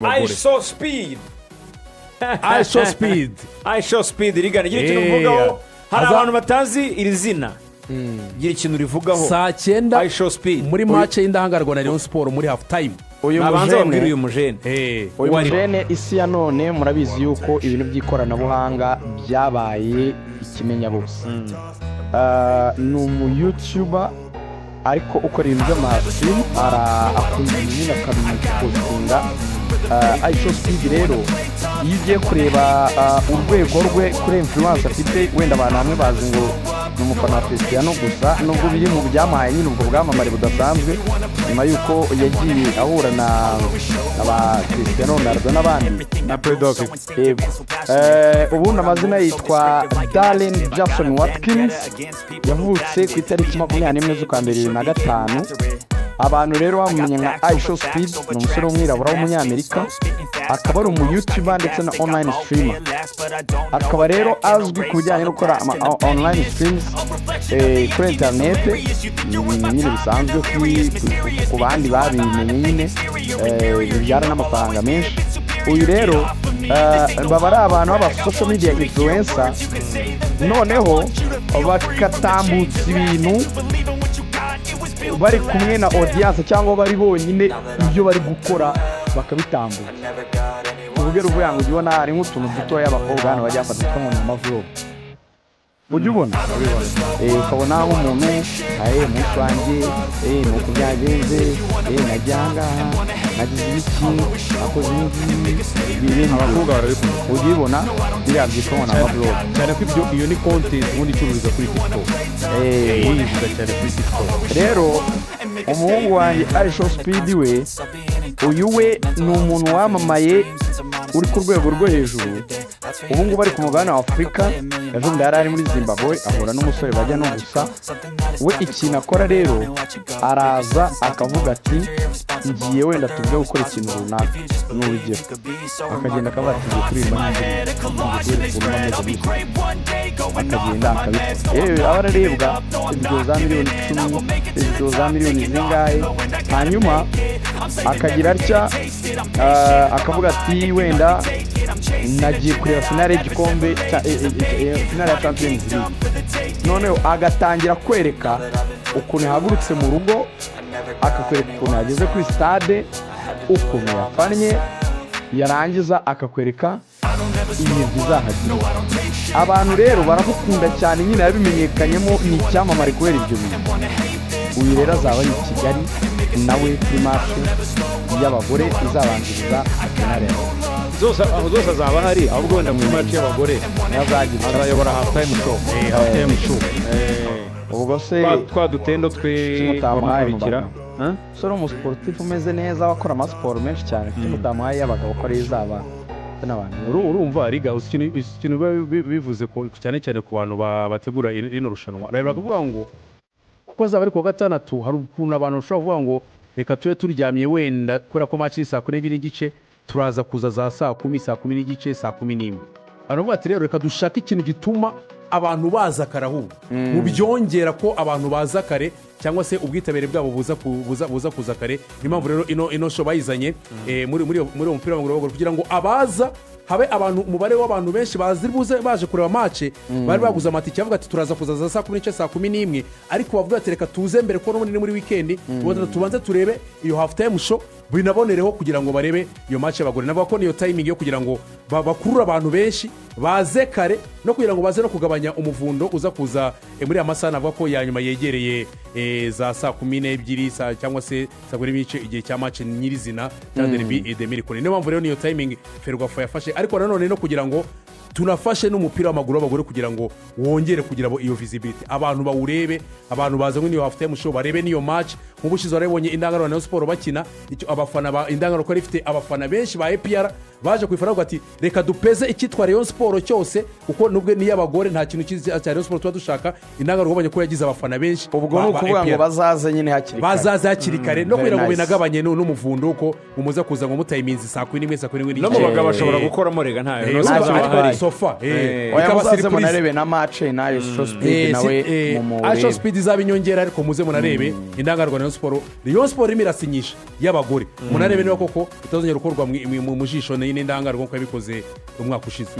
IShowSpeed IShowSpeed rigana igihe kintu uvugaho hari abantu batazi iri zina gira ikintu rivugaho saa 9 IShowSpeed muri match y'indahangarwa na Rayonsport muri half time. uyu mujene isi ya none murabizi yuko ibintu by'ikoranabuhanga byabaye ikimenya bose. Ni umu YouTuber ariko ukora ibintu by'amafilm akunda nyine akabipostinga. IShowSpeed rero iyo ugiye kureba urwego rwe kuri influence afite, wenda abantu bamwe bazi ngo ni umufana wa Cristiano gusa, nubwo biri mu byamaye nyine ubwo bwamamare budasanzwe nyuma yuko yagiye ahura n'aba Cristiano Ronaldo n'abandi na Predoc. Yego ubundi amazina yitwa Darren Jackson Watkins, yavutse ku itariki 21 z'ukwa mbere 2005. abantu rero bamumenye nka IShowSpeed, ni umusore w'umwirabura w'umunyamerika, akaba ari umu YouTuber ndetse na online streamer. akaba rero azwi ku bijyanye no gukora online streams kuri internet, nyine bisanzwe ku bandi babimenye nyine bibyara n'amafaranga menshi. uyu rero baba ari abantu b'aba social media influencer, noneho bakatambutsa ibintu bari kumwe na audience cyangwa bari bonyine ibyo bari gukora bakabitambutsa. ubugero uvuga ngo ubona hari nk'utuntu dutoya abakobwa hano bajya bafata mu mavlog, ujya ubona ukabona nk'umuntu umunsi wanjye nuko byagenze, najyanga nagize ibiki akoze ibintu abakobwa barabikunda, ujya ubona biriya byitwa na mavlog cyane ko ibyo iyo ni content ubundi icururiza kuri TikTok. Yivuga cyane kuri TikTok. rero umuhungu wanjye IShowSpeed we, uyu we ni umuntu wamamaye uri ku rwego rwo hejuru. ubu ngubu ari ku mugabane wa Afurika, ejo bundi yari ari muri Zimbabwe ahura n'umusore bajya no gusa. we ikintu akora rero, araza akavuga ati ngiye wenda tuvuge gukora ikintu runaka, n'urugero akagenda akavuga ati ngiye kuririmba akagenda akabikora. aba ararebwa ibyo za miliyoni 10, ibyo za miliyoni zingahe, hanyuma akagira atya akavuga ati wenda nagiye kureba finale y'igikombe finale ya Champions League. noneho agatangira kwereka ukuntu yahagurutse mu rugo, akakwereka ukuntu yageze kuri stade, ukuntu yafanye, yarangiza akakwereka ibintu bizahagira. abantu rero baramukunda cyane, nyine yabimenyekanyemo, ni icyamamare kubera ibyo bintu. uyu rero azaba ari i Kigali nawe kuri match y'abagore izabanziriza finale. zose azaba hari, ahubwo wenda muri match y'abagore azayobora half time show. ubwo se twa dutendo twe kwamurikira soro mu sportif umeze neza, wakora amasiporo menshi cyane, mutamuhaye y'abagabo ko ari izaba n'abantu. urumva ariga ikintu bivuze ko cyane cyane ku bantu bategura ino rushanwa. rero bakavuga ngo kuko azaba ari ku gatandatu, hari ukuntu abantu bashobora kuvuga ngo reka tube turyamye wenda kubera ko match saa 2 n'igice, turaza kuza za saa 10, saa 10 n'igice, saa 11. Aravuga ati rero reka dushaka ikintu gituma abantu baza karahu, mu byongera ko abantu baza kare cyangwa se ubwitabere bwabo buza kuza kare. Ni mpamvu rero ino show bayizanye muri umupira w'amaguru kugira ngo abaza habe abantu, umubare w'abantu benshi baje kureba match bari baguze amatike, bavuga ati turaza kuza za saa 10 n'igice, saa 11, ariko bavuga ati reka tuze mbere ko n'ubundi muri weekend tubanze turebe iyo half time show binabonereho kugira ngo barebe iyo match y'abagore. navuga ko niyo timing yo kugira ngo bakurura abantu benshi baze kare, no kugira ngo baze no kugabanya umuvundo uza kuza muri amasaha. navuga ko ya nyuma yegereye za saa 12 cyangwa se saa 1 n'igice, igihe cya match nyirizina cya derby Demirikone. niyo mpamvu rero niyo timing Ferwafa yafashe, ariko nanone no kugira ngo tunafashe n'umupira w'amaguru w'abagore kugira ngo wongere kugira iyo visibility, abantu bawurebe, abantu baza muri iyo half time show barebe niyo match. mu bushizo barabonye indangarwa na Sport bakina, icyo abafana ba indangarwa ko rifite abafana benshi ba Aper baje kwifana ngo ati reka dupeze icyitwa Rayonsport cyose, kuko nubwo ni y'abagore nta kintu cya Rayonsport tuba dushaka. indangarwa ubonye ko yagize abafana benshi, ubwo no kuvuga ngo bazaze nyine hakiri kare, no kugira ngo binagabanye n'umuvundo uko umuza kuza ngo mutayiminzi saa 11, saa 11 no mu bagabo bashobora gukoramo rega ntayo sofa oya muzaze munarebe na match na IShowSpeed nawe IShowSpeed izaba inyongera ariko muze munarebe indangarwa Rayonsport irimo irasinyisha y'abagore munarebe niba koko itazongera gukorwa mu jisho n'indangarwa nko yabikoze umwaka ushize